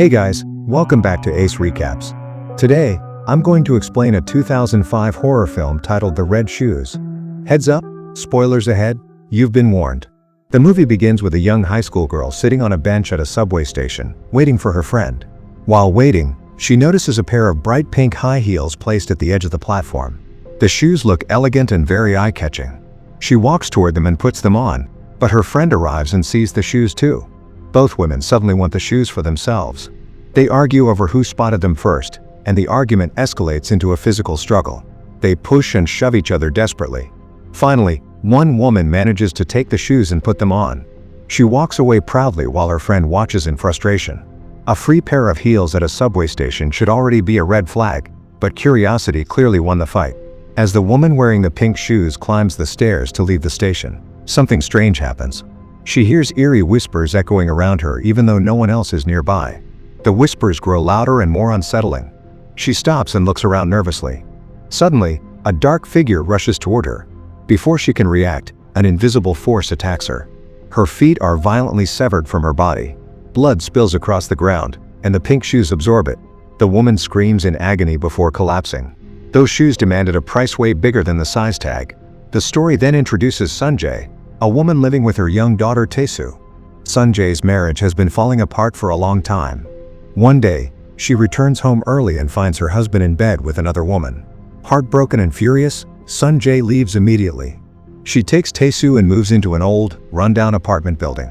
Hey guys, welcome back to Ace Recaps. Today, I'm going to explain a 2005 horror film titled The Red Shoes. Heads up, spoilers ahead, you've been warned. The movie begins with a young high school girl sitting on a bench at a subway station, waiting for her friend. While waiting, she notices a pair of bright pink high heels placed at the edge of the platform. The shoes look elegant and very eye-catching. She walks toward them and puts them on, but her friend arrives and sees the shoes too. Both women suddenly want the shoes for themselves. They argue over who spotted them first, and the argument escalates into a physical struggle. They push and shove each other desperately. Finally, one woman manages to take the shoes and put them on. She walks away proudly while her friend watches in frustration. A free pair of heels at a subway station should already be a red flag, but curiosity clearly won the fight. As the woman wearing the pink shoes climbs the stairs to leave the station, something strange happens. She hears eerie whispers echoing around her even though no one else is nearby. The whispers grow louder and more unsettling. She stops and looks around nervously. Suddenly, a dark figure rushes toward her. Before she can react, an invisible force attacks her. Her feet are violently severed from her body. Blood spills across the ground, and the pink shoes absorb it. The woman screams in agony before collapsing. Those shoes demanded a price way bigger than the size tag. The story then introduces Sunjae, a woman living with her young daughter Taesu. Sunjae's marriage has been falling apart for a long time. One day, she returns home early and finds her husband in bed with another woman. Heartbroken and furious, Sunjae leaves immediately. She takes Taesu and moves into an old, rundown apartment building.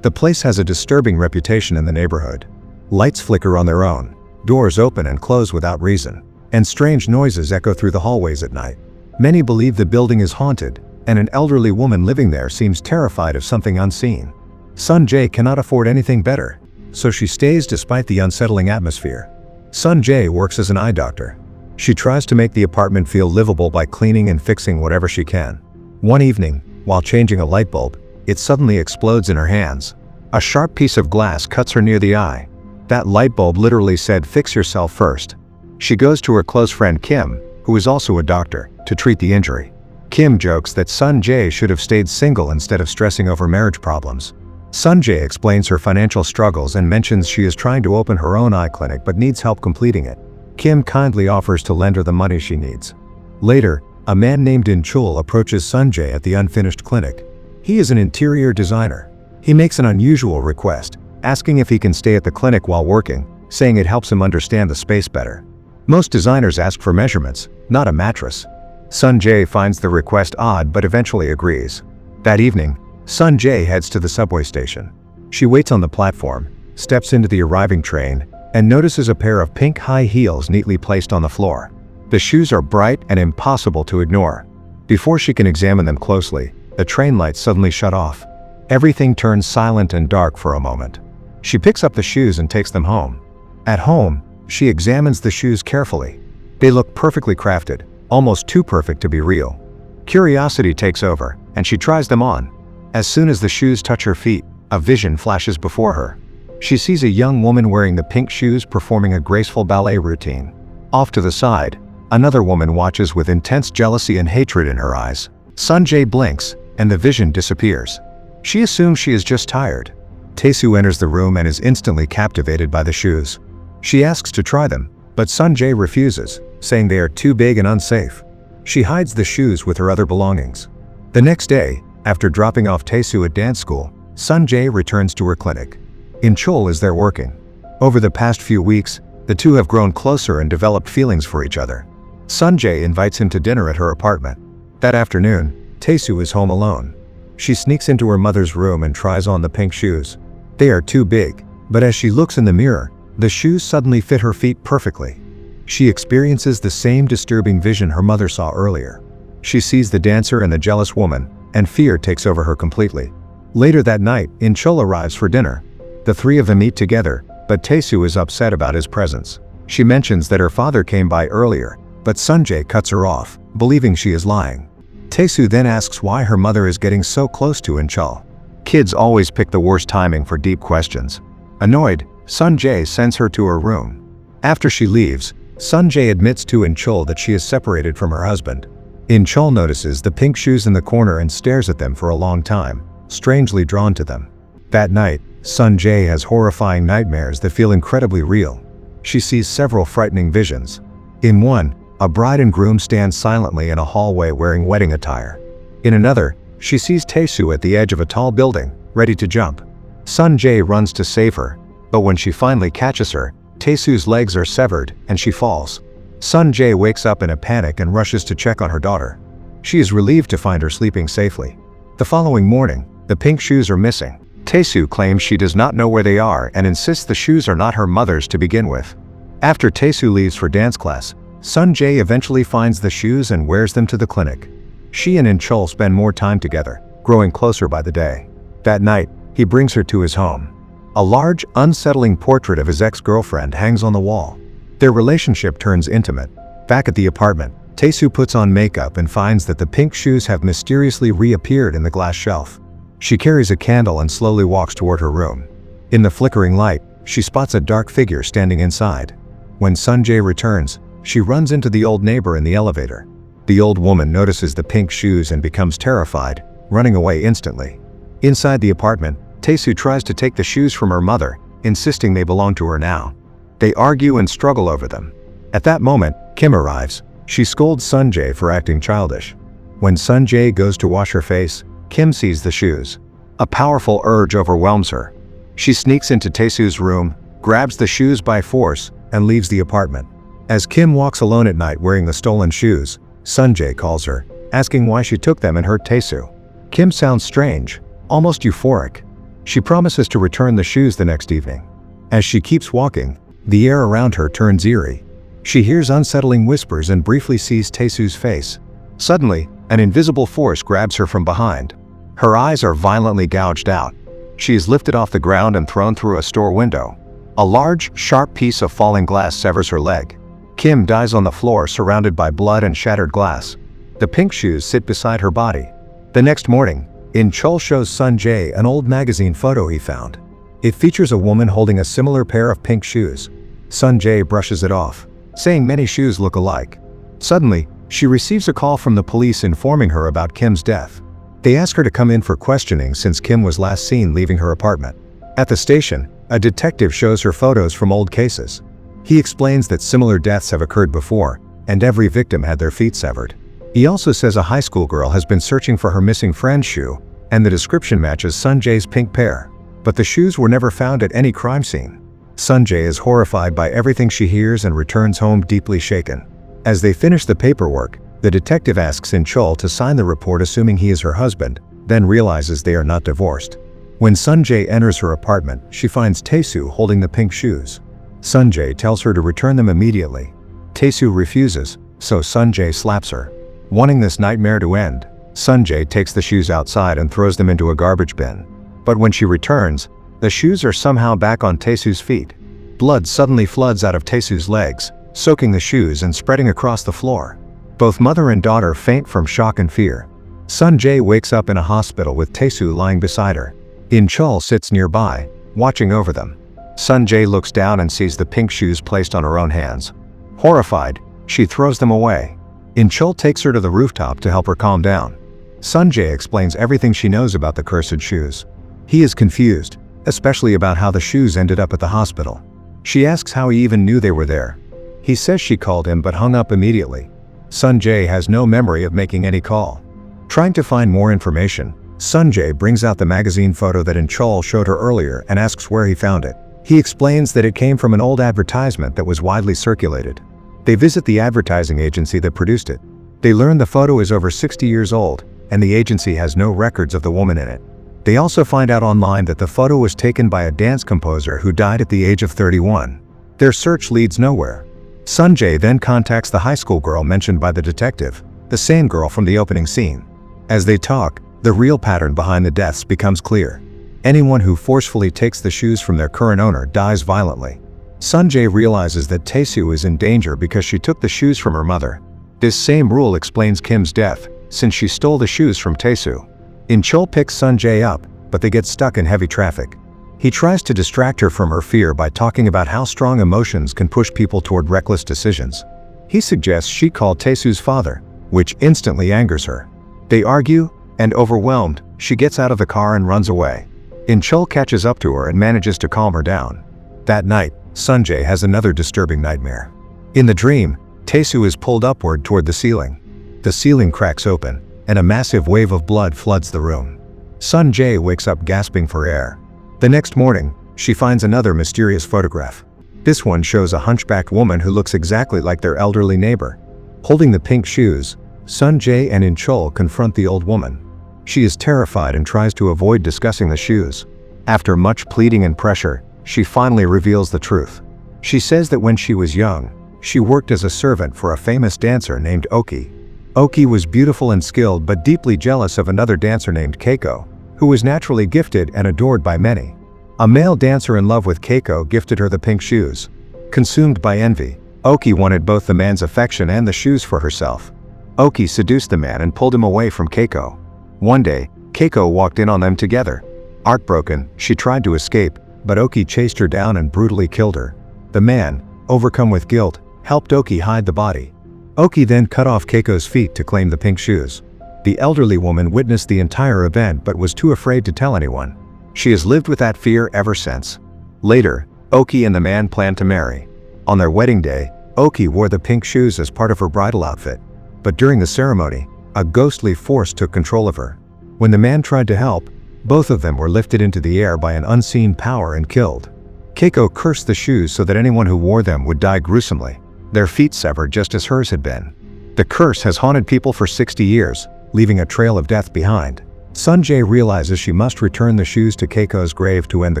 The place has a disturbing reputation in the neighborhood. Lights flicker on their own, doors open and close without reason, and strange noises echo through the hallways at night. Many believe the building is haunted, and an elderly woman living there seems terrified of something unseen. Sunjae cannot afford anything better, so she stays despite the unsettling atmosphere. Sunjae works as an eye doctor. She tries to make the apartment feel livable by cleaning and fixing whatever she can. One evening, while changing a light bulb, it suddenly explodes in her hands. A sharp piece of glass cuts her near the eye. That light bulb literally said, "Fix yourself first." She goes to her close friend Kim, who is also a doctor, to treat the injury. Kim jokes that Sunjae should have stayed single instead of stressing over marriage problems. Sunjae explains her financial struggles and mentions she is trying to open her own eye clinic but needs help completing it. Kim kindly offers to lend her the money she needs. Later, a man named In-chul approaches Sunjae at the unfinished clinic. He is an interior designer. He makes an unusual request, asking if he can stay at the clinic while working, saying it helps him understand the space better. Most designers ask for measurements, not a mattress. Sunjae finds the request odd but eventually agrees. That evening, Sunjae heads to the subway station. She waits on the platform, steps into the arriving train, and notices a pair of pink high heels neatly placed on the floor. The shoes are bright and impossible to ignore. Before she can examine them closely, the train lights suddenly shut off. Everything turns silent and dark for a moment. She picks up the shoes and takes them home. At home, she examines the shoes carefully. They look perfectly crafted, almost too perfect to be real. Curiosity takes over, and she tries them on. As soon as the shoes touch her feet, a vision flashes before her. She sees a young woman wearing the pink shoes performing a graceful ballet routine. Off to the side, another woman watches with intense jealousy and hatred in her eyes. Sunjae blinks, and the vision disappears. She assumes she is just tired. Taesu enters the room and is instantly captivated by the shoes. She asks to try them, but Sunjae refuses, saying they are too big and unsafe. She hides the shoes with her other belongings. The next day, after dropping off Taesu at dance school, Sunjae returns to her clinic. In-chul is there working. Over the past few weeks, the two have grown closer and developed feelings for each other. Sunjae invites him to dinner at her apartment. That afternoon, Taesu is home alone. She sneaks into her mother's room and tries on the pink shoes. They are too big, but as she looks in the mirror, the shoes suddenly fit her feet perfectly. She experiences the same disturbing vision her mother saw earlier. She sees the dancer and the jealous woman, and fear takes over her completely. Later that night, In-chul arrives for dinner. The three of them eat together, but Taesu is upset about his presence. She mentions that her father came by earlier, but Sunjae cuts her off, believing she is lying. Taesu then asks why her mother is getting so close to In-chul. Kids always pick the worst timing for deep questions. Annoyed, Sunjae sends her to her room. After she leaves, Sunjae admits to In-chul that she is separated from her husband. In-chul notices the pink shoes in the corner and stares at them for a long time, strangely drawn to them. That night, Sun-jae has horrifying nightmares that feel incredibly real. She sees several frightening visions. In one, a bride and groom stand silently in a hallway wearing wedding attire. In another, she sees Tae-soo at the edge of a tall building, ready to jump. Sun-jae runs to save her, but when she finally catches her, Tae-soo's legs are severed and she falls. Sun-jae wakes up in a panic and rushes to check on her daughter. She is relieved to find her sleeping safely. The following morning, the pink shoes are missing. Tae-soo claims she does not know where they are and insists the shoes are not her mother's to begin with. After Tae-soo leaves for dance class, Sun-jae eventually finds the shoes and wears them to the clinic. She and In-chul spend more time together, growing closer by the day. That night, he brings her to his home. A large, unsettling portrait of his ex-girlfriend hangs on the wall. Their relationship turns intimate. Back at the apartment, Tae-soo puts on makeup and finds that the pink shoes have mysteriously reappeared in the glass shelf. She carries a candle and slowly walks toward her room. In the flickering light, she spots a dark figure standing inside. When Sun-jae returns, she runs into the old neighbor in the elevator. The old woman notices the pink shoes and becomes terrified, running away instantly. Inside the apartment, Tae-soo tries to take the shoes from her mother, insisting they belong to her now. They argue and struggle over them. At that moment, Kim arrives. She scolds Sun-jae for acting childish. When Sun-jae goes to wash her face, Kim sees the shoes. A powerful urge overwhelms her. She sneaks into Tae-soo's room, grabs the shoes by force, and leaves the apartment. As Kim walks alone at night wearing the stolen shoes, Sun-jae calls her, asking why she took them and hurt Tae-soo. Kim sounds strange, almost euphoric. She promises to return the shoes the next evening. As she keeps walking, the air around her turns eerie. She hears unsettling whispers and briefly sees Tae-soo's face. Suddenly, an invisible force grabs her from behind. Her eyes are violently gouged out. She is lifted off the ground and thrown through a store window. A large, sharp piece of falling glass severs her leg. Kim dies on the floor surrounded by blood and shattered glass. The pink shoes sit beside her body. The next morning, In-chul shows Sun-jae an old magazine photo he found. It features a woman holding a similar pair of pink shoes. Sun-jae brushes it off, saying many shoes look alike. Suddenly, she receives a call from the police informing her about Kim's death. They ask her to come in for questioning since Kim was last seen leaving her apartment. At the station, a detective shows her photos from old cases. He explains that similar deaths have occurred before, and every victim had their feet severed. He also says a high school girl has been searching for her missing friend's shoe, and the description matches Sun-jae's pink pair. But the shoes were never found at any crime scene. Sun-jae is horrified by everything she hears and returns home deeply shaken. As they finish the paperwork, the detective asks In-chul to sign the report assuming he is her husband, then realizes they are not divorced. When Sun-jae enters her apartment, she finds Tae-soo holding the pink shoes. Sun-jae tells her to return them immediately. Tae-soo refuses, so Sun-jae slaps her. Wanting this nightmare to end, Sun-jae takes the shoes outside and throws them into a garbage bin. But when she returns, the shoes are somehow back on Tae-soo's feet. Blood suddenly floods out of Tae-soo's legs, soaking the shoes and spreading across the floor. Both mother and daughter faint from shock and fear. Sun-jae wakes up in a hospital with Tae-soo lying beside her. In-chul sits nearby, watching over them. Sun-jae looks down and sees the pink shoes placed on her own hands. Horrified, she throws them away. In-chul takes her to the rooftop to help her calm down. Sun-jae explains everything she knows about the cursed shoes. He is confused, especially about how the shoes ended up at the hospital. She asks how he even knew they were there. He says she called him but hung up immediately. Sun-jae has no memory of making any call. Trying to find more information, Sun-jae brings out the magazine photo that In-chul showed her earlier and asks where he found it. He explains that it came from an old advertisement that was widely circulated. They visit the advertising agency that produced it. They learn the photo is over 60 years old, and the agency has no records of the woman in it. They also find out online that the photo was taken by a dance composer who died at the age of 31. Their search leads nowhere. Sun-jae then contacts the high school girl mentioned by the detective, the same girl from the opening scene. As they talk, the real pattern behind the deaths becomes clear. Anyone who forcefully takes the shoes from their current owner dies violently. Sun-jae realizes that Tae-soo is in danger because she took the shoes from her mother. This same rule explains Kim's death, since she stole the shoes from Tae-soo. In-chul picks Sun-jae up, but they get stuck in heavy traffic. He tries to distract her from her fear by talking about how strong emotions can push people toward reckless decisions. He suggests she call Tae-soo's father, which instantly angers her. They argue, and overwhelmed, she gets out of the car and runs away. Inchul catches up to her and manages to calm her down. That night, Sanjay has another disturbing nightmare. In the dream, Taesu is pulled upward toward the ceiling. The ceiling cracks open, and a massive wave of blood floods the room. Sanjay wakes up gasping for air. The next morning, she finds another mysterious photograph. This one shows a hunchbacked woman who looks exactly like their elderly neighbor. Holding the pink shoes, Sanjay and Inchul confront the old woman. She is terrified and tries to avoid discussing the shoes. After much pleading and pressure, she finally reveals the truth. She says that when she was young, she worked as a servant for a famous dancer named Oki. Oki was beautiful and skilled but deeply jealous of another dancer named Keiko, who was naturally gifted and adored by many. A male dancer in love with Keiko gifted her the pink shoes. Consumed by envy, Oki wanted both the man's affection and the shoes for herself. Oki seduced the man and pulled him away from Keiko. One day, Keiko walked in on them together. Heartbroken, she tried to escape, but Oki chased her down and brutally killed her. The man, overcome with guilt, helped Oki hide the body. Oki then cut off Keiko's feet to claim the pink shoes. The elderly woman witnessed the entire event but was too afraid to tell anyone. She has lived with that fear ever since. Later, Oki and the man planned to marry. On their wedding day, Oki wore the pink shoes as part of her bridal outfit. But during the ceremony, a ghostly force took control of her. When the man tried to help, both of them were lifted into the air by an unseen power and killed. Keiko cursed the shoes so that anyone who wore them would die gruesomely, their feet severed just as hers had been. The curse has haunted people for 60 years, leaving a trail of death behind. Sanjay realizes she must return the shoes to Keiko's grave to end the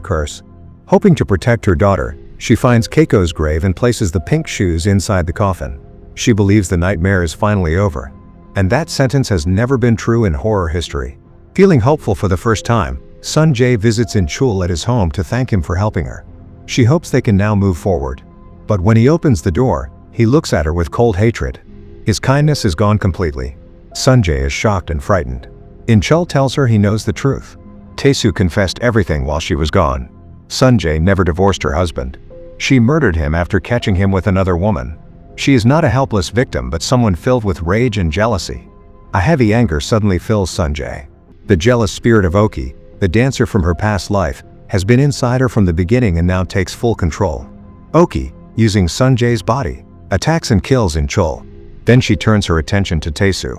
curse. Hoping to protect her daughter, she finds Keiko's grave and places the pink shoes inside the coffin. She believes the nightmare is finally over. And that sentence has never been true in horror history. Feeling hopeful for the first time, Sanjay visits Inchul at his home to thank him for helping her. She hopes they can now move forward. But when he opens the door, he looks at her with cold hatred. His kindness is gone completely. Sanjay is shocked and frightened. Inchul tells her he knows the truth. Taesu confessed everything while she was gone. Sanjay never divorced her husband. She murdered him after catching him with another woman. She is not a helpless victim but someone filled with rage and jealousy. A heavy anger suddenly fills Sanjay. The jealous spirit of Oki, the dancer from her past life, has been inside her from the beginning and now takes full control. Oki, using Sanjay's body, attacks and kills Inchul. Then she turns her attention to Taesu.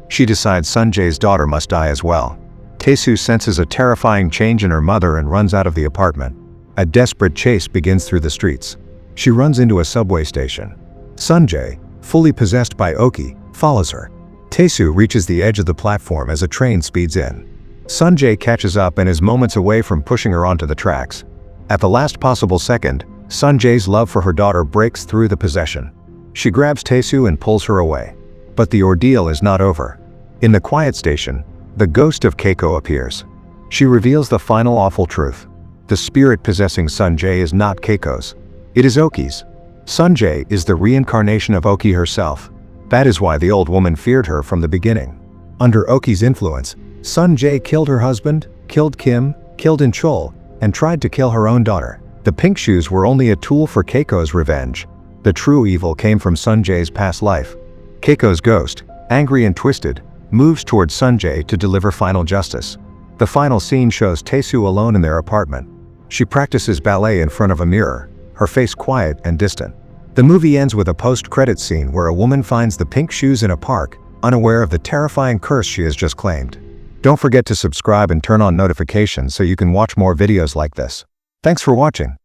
She decides Sanjay's daughter must die as well. Taesu senses a terrifying change in her mother and runs out of the apartment. A desperate chase begins through the streets. She runs into a subway station. Sanjay, fully possessed by Oki, follows her. Taesu reaches the edge of the platform as a train speeds in. Sanjay catches up and is moments away from pushing her onto the tracks. At the last possible second, Sanjay's love for her daughter breaks through the possession. She grabs Taesu and pulls her away. But the ordeal is not over. In the quiet station, the ghost of Keiko appears. She reveals the final awful truth. The spirit possessing Sanjay is not Keiko's. It is Oki's. Sanjay is the reincarnation of Oki herself. That is why the old woman feared her from the beginning. Under Oki's influence, Sanjay killed her husband, killed Kim, killed Inchul, and tried to kill her own daughter. The pink shoes were only a tool for Keiko's revenge. The true evil came from Sanjay's past life. Keiko's ghost, angry and twisted, moves towards Sanjay to deliver final justice. The final scene shows Taesu alone in their apartment. She practices ballet in front of a mirror, her face quiet and distant. The movie ends with a post-credits scene where a woman finds the pink shoes in a park, unaware of the terrifying curse she has just claimed. Don't forget to subscribe and turn on notifications so you can watch more videos like this. Thanks for watching.